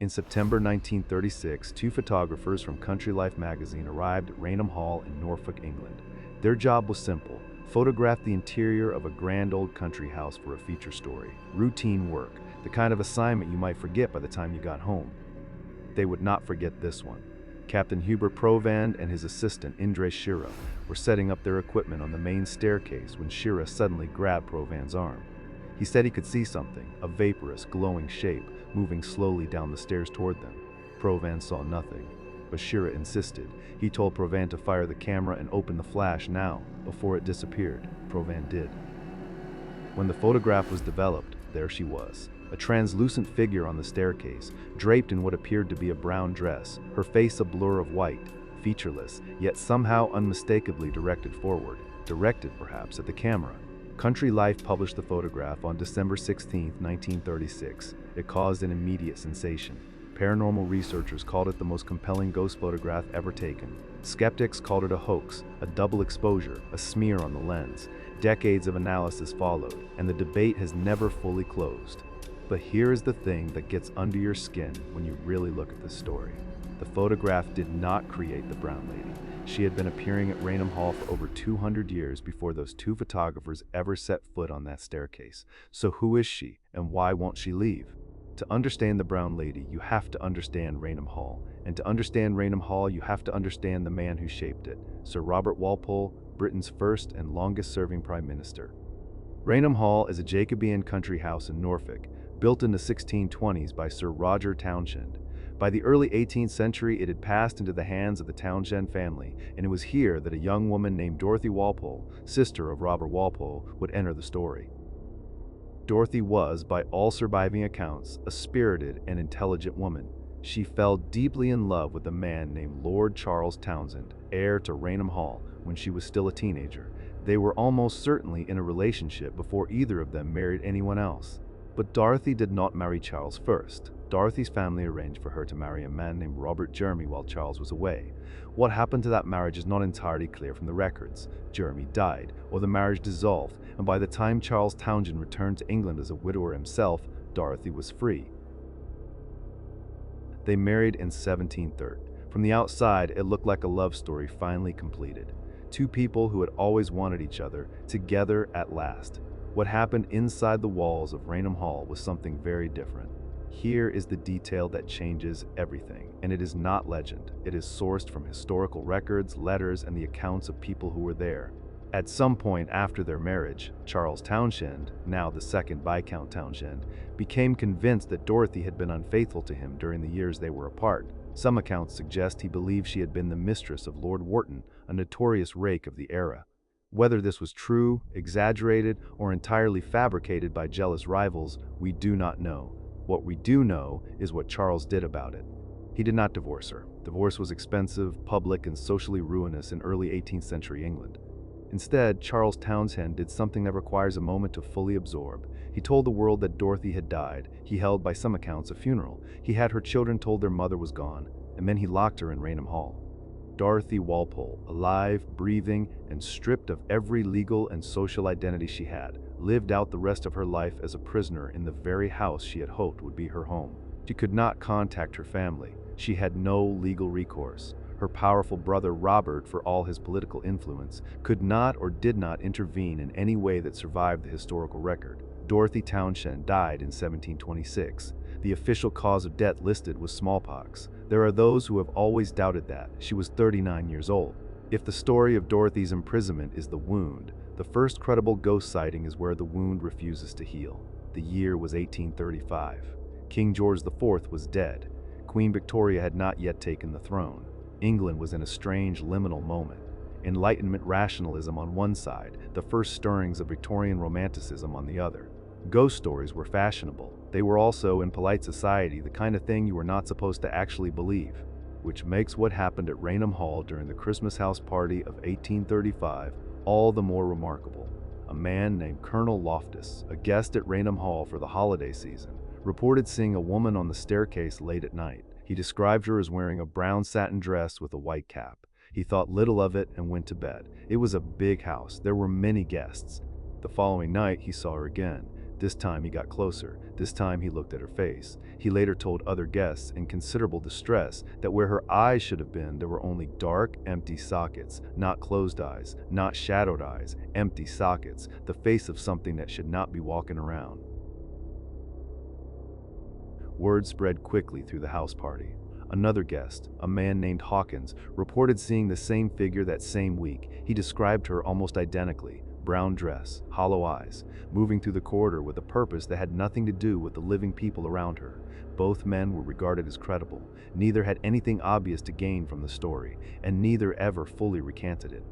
In September 1936, two photographers from Country Life magazine arrived at Raynham Hall in Norfolk, England. Their job was simple: photograph the interior of a grand old country house for a feature story. Routine work, the kind of assignment you might forget by the time you got home. They would not forget this one. Captain Hubert Provand and his assistant Indre Shira were setting up their equipment on the main staircase when Shira suddenly grabbed Provand's arm. He said he could see something, a vaporous, glowing shape, moving slowly down the stairs toward them. Provand saw nothing, but Shira insisted. He told Provand to fire the camera and open the flash now, before it disappeared. Provand did. When the photograph was developed, there she was, a translucent figure on the staircase, draped in what appeared to be a brown dress, her face a blur of white, featureless, yet somehow unmistakably directed forward, directed perhaps at the camera. Country Life published the photograph on December 16, 1936. It caused an immediate sensation. Paranormal researchers called it the most compelling ghost photograph ever taken. Skeptics called it a hoax, a double exposure, a smear on the lens. Decades of analysis followed, and the debate has never fully closed. But here is the thing that gets under your skin when you really look at this story. The photograph did not create the brown lady. She had been appearing at Raynham Hall for over 200 years before those two photographers ever set foot on that staircase. So who is she, and why won't she leave? To understand the brown lady, you have to understand Raynham Hall. And to understand Raynham Hall, you have to understand the man who shaped it, Sir Robert Walpole, Britain's first and longest-serving Prime Minister. Raynham Hall is a Jacobean country house in Norfolk, built in the 1620s by Sir Roger Townshend. By the early 18th century, it had passed into the hands of the Townshend family, and it was here that a young woman named Dorothy Walpole, sister of Robert Walpole, would enter the story. Dorothy was, by all surviving accounts, a spirited and intelligent woman. She fell deeply in love with a man named Lord Charles Townshend, heir to Raynham Hall, when she was still a teenager. They were almost certainly in a relationship before either of them married anyone else. But Dorothy did not marry Charles first. Dorothy's family arranged for her to marry a man named Robert Jeremy while Charles was away. What happened to that marriage is not entirely clear from the records. Jeremy died, or the marriage dissolved, and by the time Charles Townshend returned to England as a widower himself, Dorothy was free. They married in 1730. From the outside, it looked like a love story finally completed. Two people who had always wanted each other, together at last. What happened inside the walls of Raynham Hall was something very different. Here is the detail that changes everything, and it is not legend. It is sourced from historical records, letters, and the accounts of people who were there. At some point after their marriage, Charles Townshend, now the second Viscount Townshend, became convinced that Dorothy had been unfaithful to him during the years they were apart. Some accounts suggest he believed she had been the mistress of Lord Wharton, a notorious rake of the era. Whether this was true, exaggerated, or entirely fabricated by jealous rivals, we do not know. What we do know is what Charles did about it. He did not divorce her. Divorce was expensive, public, and socially ruinous in early 18th century England. Instead, Charles Townshend did something that requires a moment to fully absorb. He told the world that Dorothy had died. He held, by some accounts, a funeral. He had her children told their mother was gone, and then he locked her in Raynham Hall. Dorothy Walpole, alive, breathing, and stripped of every legal and social identity she had, lived out the rest of her life as a prisoner in the very house she had hoped would be her home. She could not contact her family. She had no legal recourse. Her powerful brother Robert, for all his political influence, could not or did not intervene in any way that survived the historical record. Dorothy Townshend died in 1726. The official cause of death listed was smallpox. There are those who have always doubted that. She was 39 years old. If the story of Dorothy's imprisonment is the wound, the first credible ghost sighting is where the wound refuses to heal. The year was 1835. King George IV was dead. Queen Victoria had not yet taken the throne. England was in a strange liminal moment. Enlightenment rationalism on one side, the first stirrings of Victorian romanticism on the other. Ghost stories were fashionable. They were also, in polite society, the kind of thing you were not supposed to actually believe, which makes what happened at Raynham Hall during the Christmas house party of 1835 all the more remarkable. A man named Colonel Loftus, a guest at Raynham Hall for the holiday season, reported seeing a woman on the staircase late at night. He described her as wearing a brown satin dress with a white cap. He thought little of it and went to bed. It was a big house. There were many guests. The following night, he saw her again. This time he got closer. This time he looked at her face. He later told other guests in considerable distress that where her eyes should have been, there were only dark, empty sockets. Not closed eyes, not shadowed eyes, empty sockets. The face of something that should not be walking around. Word spread quickly through the house party. Another guest, a man named Hawkins, reported seeing the same figure that same week. He described her almost identically. Brown dress, hollow eyes, moving through the corridor with a purpose that had nothing to do with the living people around her. Both men were regarded as credible. Neither had anything obvious to gain from the story, and neither ever fully recanted it.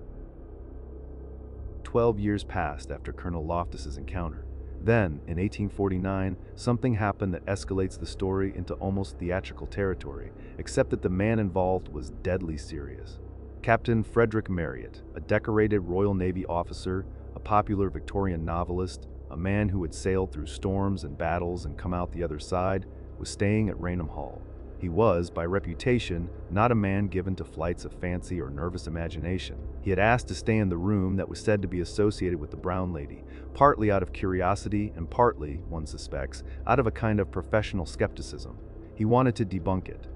12 years passed after Colonel Loftus's encounter. Then, in 1849, something happened that escalates the story into almost theatrical territory, except that the man involved was deadly serious. Captain Frederick Marriott, a decorated Royal Navy officer, a popular Victorian novelist, a man who had sailed through storms and battles and come out the other side, was staying at Raynham Hall. He was, by reputation, not a man given to flights of fancy or nervous imagination. He had asked to stay in the room that was said to be associated with the Brown Lady, partly out of curiosity and partly, one suspects, out of a kind of professional skepticism. He wanted to debunk it.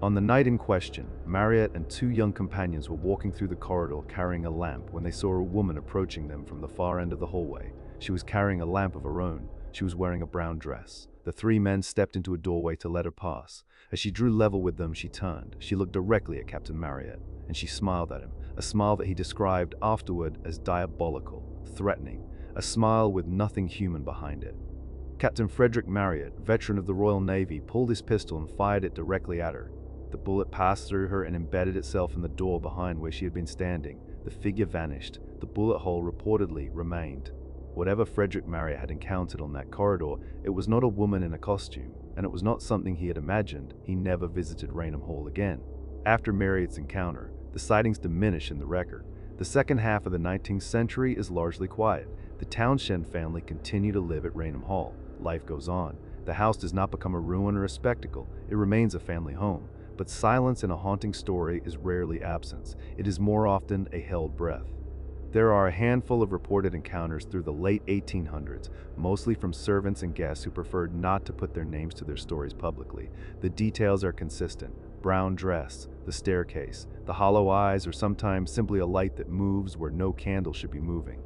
On the night in question, Marriott and two young companions were walking through the corridor carrying a lamp when they saw a woman approaching them from the far end of the hallway. She was carrying a lamp of her own. She was wearing a brown dress. The three men stepped into a doorway to let her pass. As she drew level with them, she turned. She looked directly at Captain Marriott, and she smiled at him, a smile that he described afterward as diabolical, threatening, a smile with nothing human behind it. Captain Frederick Marriott, veteran of the Royal Navy, pulled his pistol and fired it directly at her. The bullet passed through her and embedded itself in the door behind where she had been standing. The figure vanished. The bullet hole reportedly remained. Whatever Frederick Marriott had encountered on that corridor, it was not a woman in a costume, and it was not something he had imagined. He never visited Raynham Hall again. After Marriott's encounter, the sightings diminish in the record. The second half of the 19th century is largely quiet. The Townshend family continue to live at Raynham Hall. Life goes on. The house does not become a ruin or a spectacle. It remains a family home. But silence in a haunting story is rarely absence. It is more often a held breath. There are a handful of reported encounters through the late 1800s, mostly from servants and guests who preferred not to put their names to their stories publicly. The details are consistent. Brown dress, the staircase, the hollow eyes, or sometimes simply a light that moves where no candle should be moving.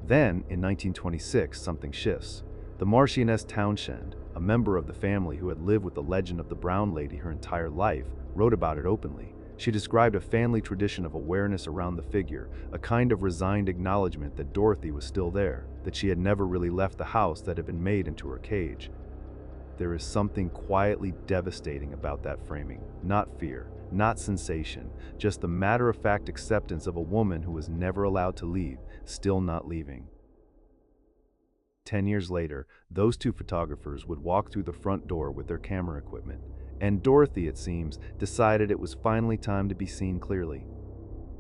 Then, in 1926, something shifts. The Marchioness Townshend, a member of the family who had lived with the legend of the Brown Lady her entire life, wrote about it openly. She described a family tradition of awareness around the figure, a kind of resigned acknowledgement that Dorothy was still there, that she had never really left the house that had been made into her cage. There is something quietly devastating about that framing. Not fear, not sensation, just the matter-of-fact acceptance of a woman who was never allowed to leave, still not leaving. 10 years later, those two photographers would walk through the front door with their camera equipment, and Dorothy, it seems, decided it was finally time to be seen clearly.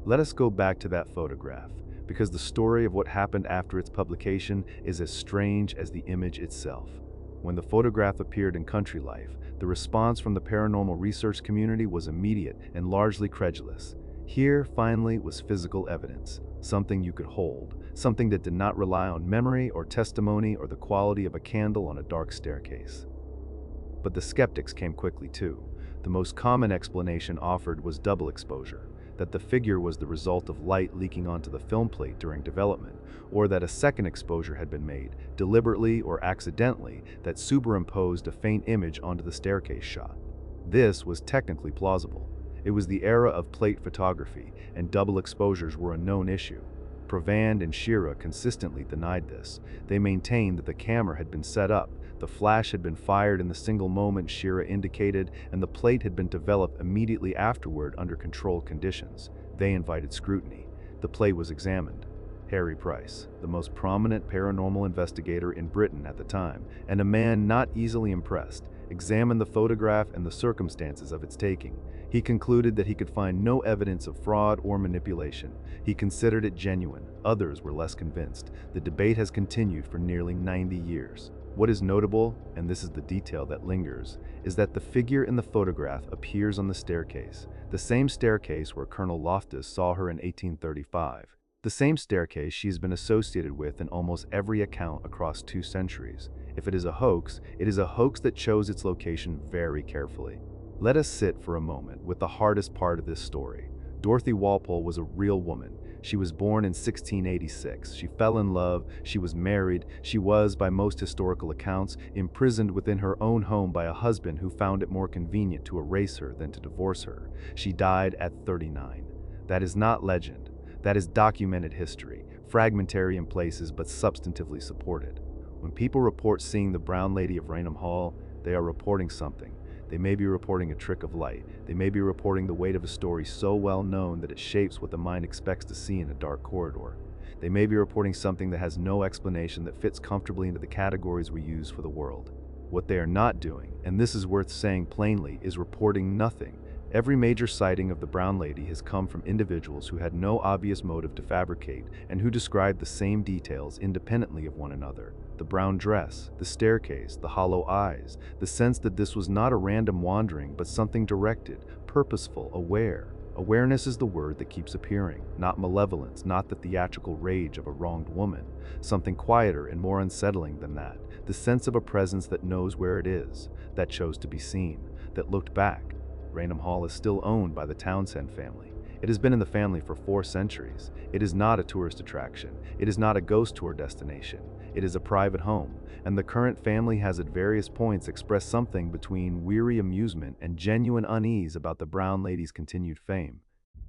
Let us go back to that photograph, because the story of what happened after its publication is as strange as the image itself. When the photograph appeared in Country Life, the response from the paranormal research community was immediate and largely credulous. Here, finally, was physical evidence, something you could hold, something that did not rely on memory or testimony or the quality of a candle on a dark staircase. But the skeptics came quickly too. The most common explanation offered was double exposure, that the figure was the result of light leaking onto the film plate during development, or that a second exposure had been made, deliberately or accidentally, that superimposed a faint image onto the staircase shot. This was technically plausible. It was the era of plate photography, and double exposures were a known issue. Provand and Shearer consistently denied this. They maintained that the camera had been set up, the flash had been fired in the single moment Shearer indicated, and the plate had been developed immediately afterward under controlled conditions. They invited scrutiny. The plate was examined. Harry Price, the most prominent paranormal investigator in Britain at the time, and a man not easily impressed, examined the photograph and the circumstances of its taking. He concluded that he could find no evidence of fraud or manipulation. He considered it genuine. Others were less convinced. The debate has continued for nearly 90 years. What is notable, and this is the detail that lingers, is that the figure in the photograph appears on the staircase, the same staircase where Colonel Loftus saw her in 1835. The same staircase she has been associated with in almost every account across 2 centuries. If it is a hoax, it is a hoax that chose its location very carefully. Let us sit for a moment with the hardest part of this story. Dorothy Walpole was a real woman. She was born in 1686. She fell in love. She was married. She was, by most historical accounts, imprisoned within her own home by a husband who found it more convenient to erase her than to divorce her. She died at 39. That is not legend. That is documented history, fragmentary in places but substantively supported. When people report seeing the Brown Lady of Raynham Hall, they are reporting something. They may be reporting a trick of light. They may be reporting the weight of a story so well known that it shapes what the mind expects to see in a dark corridor. They may be reporting something that has no explanation that fits comfortably into the categories we use for the world. What they are not doing, and this is worth saying plainly, is reporting nothing. Every major sighting of the Brown Lady has come from individuals who had no obvious motive to fabricate and who described the same details independently of one another. The brown dress, the staircase, the hollow eyes, the sense that this was not a random wandering but something directed, purposeful, aware. Awareness is the word that keeps appearing, not malevolence, not the theatrical rage of a wronged woman. Something quieter and more unsettling than that, the sense of a presence that knows where it is, that chose to be seen, that looked back. Raynham Hall is still owned by the Townsend family. It has been in the family for 4 centuries. It is not a tourist attraction. It is not a ghost tour destination. It is a private home, and the current family has at various points expressed something between weary amusement and genuine unease about the Brown Lady's continued fame.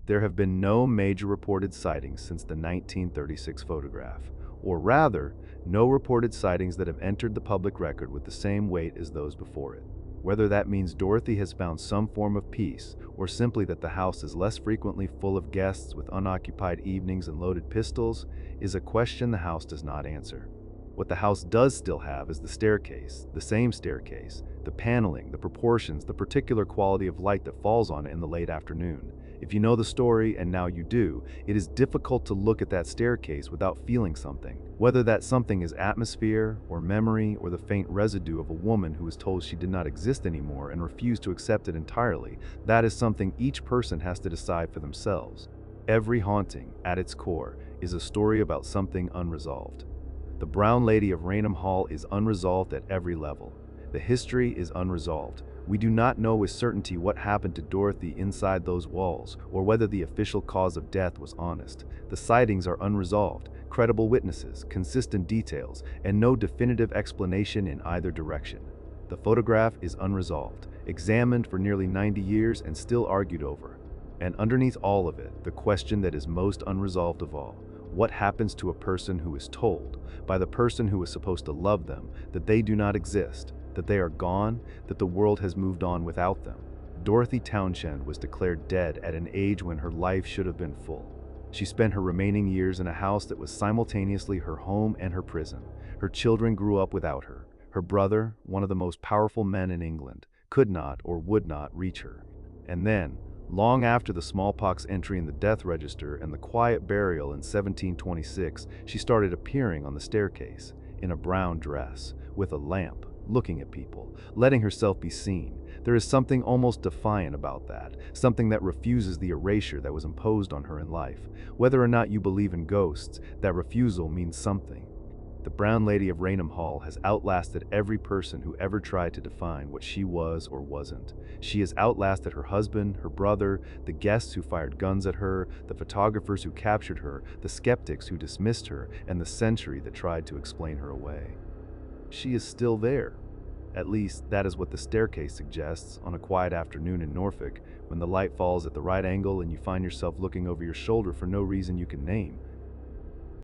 There have been no major reported sightings since the 1936 photograph, or rather, no reported sightings that have entered the public record with the same weight as those before it. Whether that means Dorothy has found some form of peace, or simply that the house is less frequently full of guests with unoccupied evenings and loaded pistols, is a question the house does not answer. What the house does still have is the staircase, the same staircase, the paneling, the proportions, the particular quality of light that falls on it in the late afternoon. If you know the story, and now you do, it is difficult to look at that staircase without feeling something. Whether that something is atmosphere, or memory, or the faint residue of a woman who was told she did not exist anymore and refused to accept it entirely, that is something each person has to decide for themselves. Every haunting, at its core, is a story about something unresolved. The Brown Lady of Raynham Hall is unresolved at every level. The history is unresolved. We do not know with certainty what happened to Dorothy inside those walls, or whether the official cause of death was honest. The sightings are unresolved, credible witnesses, consistent details, and no definitive explanation in either direction. The photograph is unresolved, examined for nearly 90 years and still argued over. And underneath all of it, the question that is most unresolved of all: what happens to a person who is told, by the person who is supposed to love them, that they do not exist, that they are gone, that the world has moved on without them? Dorothy Townsend was declared dead at an age when her life should have been full. She spent her remaining years in a house that was simultaneously her home and her prison. Her children grew up without her. Her brother, one of the most powerful men in England, could not or would not reach her. And then, long after the smallpox entry in the death register and the quiet burial in 1726, she started appearing on the staircase, in a brown dress, with a lamp, looking at people, letting herself be seen. There is something almost defiant about that, something that refuses the erasure that was imposed on her in life. Whether or not you believe in ghosts, that refusal means something. The Brown Lady of Raynham Hall has outlasted every person who ever tried to define what she was or wasn't. She has outlasted her husband, her brother, the guests who fired guns at her, the photographers who captured her, the skeptics who dismissed her, and the century that tried to explain her away. She is still there. At least, that is what the staircase suggests on a quiet afternoon in Norfolk, when the light falls at the right angle and you find yourself looking over your shoulder for no reason you can name.